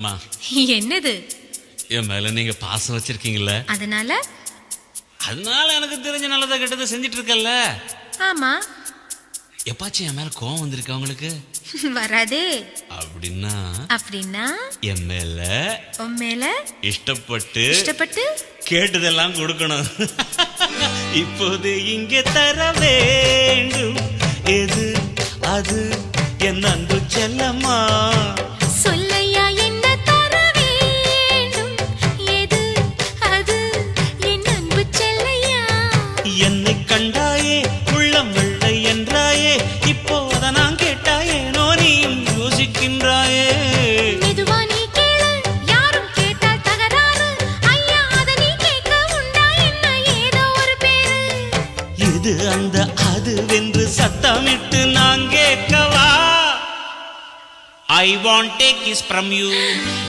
அம்மா, என்னது? என் மேல நீங்க பாசம் வச்சிருக்கீங்கல்ல, அதனால அதனால எனக்கு தெரிஞ்ச நல்லதை கெட்டதை செஞ்சிட்டு இருக்கல்ல. ஆமா. எப்பாச்சும் என் மேல கோவம் வந்திருக்கா உங்களுக்கு? வராதே. அப்படின்னா அப்படின்னா என் மேல உன் மேல இஷ்டப்பட்டு கேட்டதெல்லாம் கொடுக்கணும். இப்போது இங்கே தர வேண்டும் எது அது என் அன்பு செல்லம்மா. சொல்லையா என்ன தர வேண்டும் எது அது என் அன்பு செல்லையா. என்னை கண்டாயே உள்ளம் வெள்ளை என்றாயே, இப்போத நான் கேட்டாயேனோ நீயும் யோசிக்கின்றாயே. மெதுவா நீ கேளு, யாரும் கேட்டால் தகராறு. ஐயா அத நீ கேட்க உண்டா என்ன ஏதோ ஒரு பேரு. இது அந்த அது வென்று சத்தமிட்டு நான் கேட்கவா? I want a kiss from you.